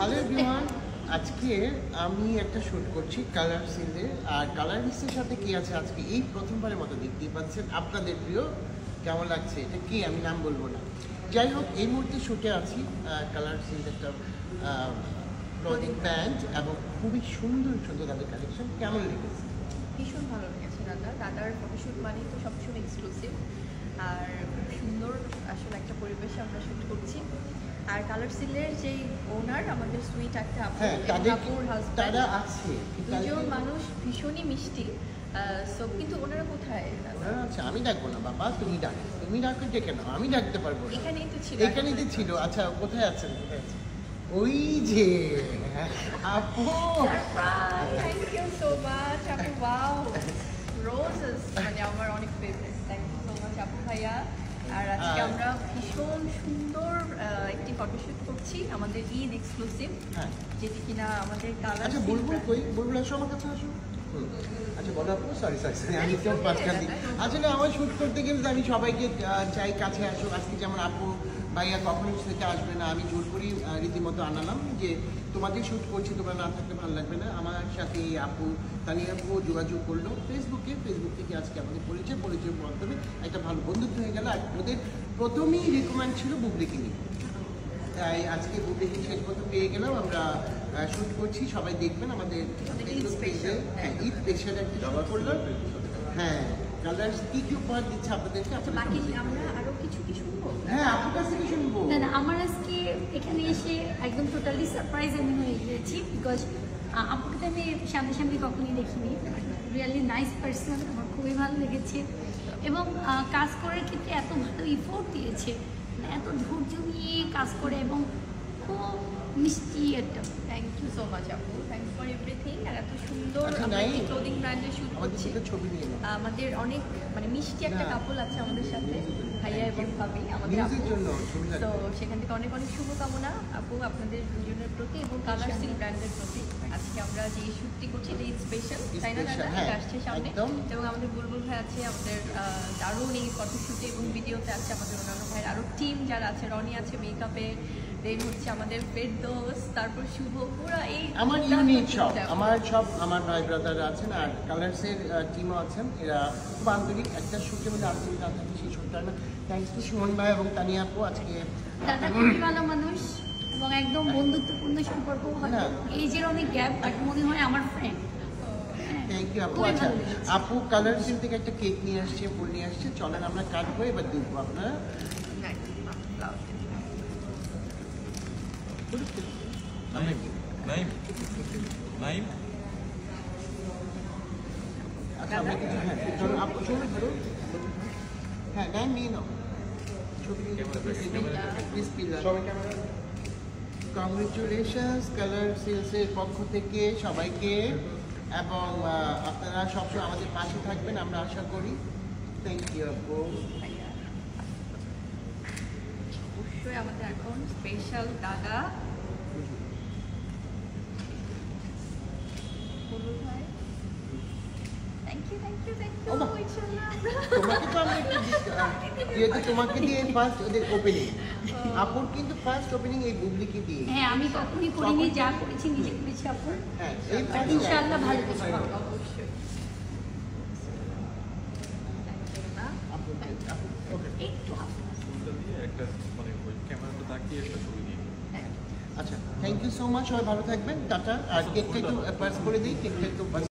Hello everyone, আজকে আমি একটা শুট করছি কালার সিলে। আর কালারিস্টের সাথে কি আছে আজকে এই প্রথমবারের মতো দেখতেই পাচ্ছেন আপনাদের প্রিয়। কেমন লাগছে এটা কি আমি নাম বলবো না, যাই হোক এই মুহূর্তে শুটে আছি কালার সিল একটা ক্লোদিং ব্র্যান্ড এবং খুবই সুন্দর সুন্দর তাদের কালেকশন। কেমন লেগেছে? ভীষণ ভালো লেগেছে দাদার ফটোশ্যুট মানেই তো সবসময় এক্সক্লুসিভ আর খুব সুন্দর আসলে একটা পরিবেশে আমরা শুট করছি। আর কালার সিলের যে ওনার আমাদের সুইট একটা আপুর হাজব্যান্ড আছে, দুজন মানুষ ভীষণই মিষ্টি। সো কিন্তু ওনারা কোথায়? আচ্ছা আমি ডাকবো না বাবা, তুমি ডাকো, তুমি ডাকো ডেকে নাও, আমি ডাকতে পারবো না। এখানেই তো ছিল, এখানেই তো ছিল। আচ্ছা কোথায় আছেন? ওই যে আপু, থ্যাংক ইউ সো মাচ আপু। ওয়াও, রোজেস মানে আমার অনেক favourite. Thank you so much আপু ভাইয়া। আর আজকে আমরা ভীষণ সুন্দর একটি ফটোশুট করছি আমাদের ঈদ এক্সক্লুসিভ, যেটি কিনা আমাদের কালার। আচ্ছা বলবো কই বলবো, আসো আমার কাছে আসো। আচ্ছা বলো আপু, সরি আমি কেউ পাঁচটা দিই। আসলে আমার শ্যুট করতে গেলে আমি সবাইকে চাই কাছে আসো। আজকে যেমন আপু ভাইয়া কখনোই থেকে আসবে না, আমি জোর করি রীতিমতো আনালাম যে তোমাদের শ্যুট করছি, তোমরা না থাকলে ভালো লাগবে না। আমার সাথে এই আপু তানিয়া আপু যোগাযোগ করলো ফেসবুক থেকে। আজকে আমাদের পরিচয়ের মাধ্যমে একটা ভালো বন্ধুত্ব হয়ে গেল। আর ওদের প্রথমেই রিকমেন্ড ছিল বুবলিকে নিয়ে, তাই আজকে বুবলিকে শেষ পর্যন্ত পেয়ে গেলাম। আমরা শ্যুট করছি, সবাই দেখবেন আমাদের ঈদ স্পেশাল একটা জমা করলাম। হ্যাঁ, কালার কি উপহার দিচ্ছে আপনাদেরকে? বাকি আমরা আরো কিছু শুনবো। হ্যাঁ, আপনার কাছ থেকে শুনবো। না, আমার আজকে এখানে এসে একদম টোটালি সারপ্রাইজ আমি হয়ে গিয়েছি, বিকজ আপুকে তো আমি সামনে কখনই দেখিনি। রিয়েলি নাইস পার্সন, আমার খুবই ভালো লেগেছে। এবং কাজ করার ক্ষেত্রে এত ভালো ইফোর্ট দিয়েছে, এত ধৈর্য নিয়ে কাজ করে এবং খুব মিষ্টি একটা। থ্যাংক ইউ সো মাচ আপু, থ্যাংকস ফর এভরিথিং। আর এত সুন্দর ক্লোদিং ব্র্যান্ডে শুট করছি। আমাদের অনেক মানে মিষ্টি একটা কাপল আছে আমাদের সাথে, ভাইয়া এবং ভাবি আমাদের আপু। তো সেখান থেকে অনেক অনেক শুভকামনা আপু আপনাদের দুজনের প্রতি এবং কালার সিল ব্র্যান্ডের প্রতি। আজকে আমরা যে শুটটি করছি এটা স্পেশাল, তাই না দাদা? এটা আসছে সামনে। এবং আমাদের বুলবুল ভাই আছে আমাদের দারুণ এই ফটোশুটে এবং ভিডিওতে আছে আমাদের অন্যান্য ভাইয়ের আরও টিম যারা আছে, রনি আছে মেকআপে, দেন হচ্ছে আমাদের ফেরদৌস, তারপর শুভ, পুরো এই আমার ইউনিট সব আমার ভাই ব্রাদাররা আছেন আর কালার্সের টিমও আছেন। এরা খুব আন্তরিক, একটা শুটে মধ্যে আন্তরিক না থাকে সেই শুটটা না। থ্যাংকস টু সুমন ভাই এবং তানিয়া আপু। আজকে দাদা খুবই ভালো মানুষ এবং একদম বন্ধুত্বপূর্ণ সম্পর্ক। এইজের অনেক গ্যাপ, বাট মনে হয় আমার ফ্রেন্ড। থ্যাংক ইউ আপু। আচ্ছা আপু কালার সিল থেকে একটা কেক নিয়ে আসছে, ফুল নিয়ে আসছে, চলেন আমরা কাটবো, এবার দেখবো আপনারা। আচ্ছা আমরা কিছু চলো আপু ছবি ধরো। হ্যাঁ নাম নিয়ে নাও ছবি। কংগ্রেচুলেশনস কালার সিলসের পক্ষ থেকে সবাইকে, এবং আপনারা সবসময় আমাদের পাশে থাকবেন আমরা আশা করি। থ্যাংক ইউ আপু। অবশ্যই আমাদের এখন স্পেশাল দাদা বুলবুল ভাই। থ্যাংক ইউ তোমাকে তো আমি যেহেতু তোমাকে দিয়ে ফার্স্ট ওদের ওপেনিং, আপুর কিন্তু ফার্স্ট ওপেনিং এই বুবলিকে দিয়ে। হ্যাঁ, আমি কখনই করিনি, যা করেছি নিজে করেছি আপু। হ্যাঁ ইনশাআল্লাহ ভালো কিছু হবে অবশ্যই। আচ্ছা থ্যাংক ইউ সো মাচ, সবাই ভালো থাকবেন, টাটা। আর কেকটা একটু পাস করে দিই, কেকটা একটু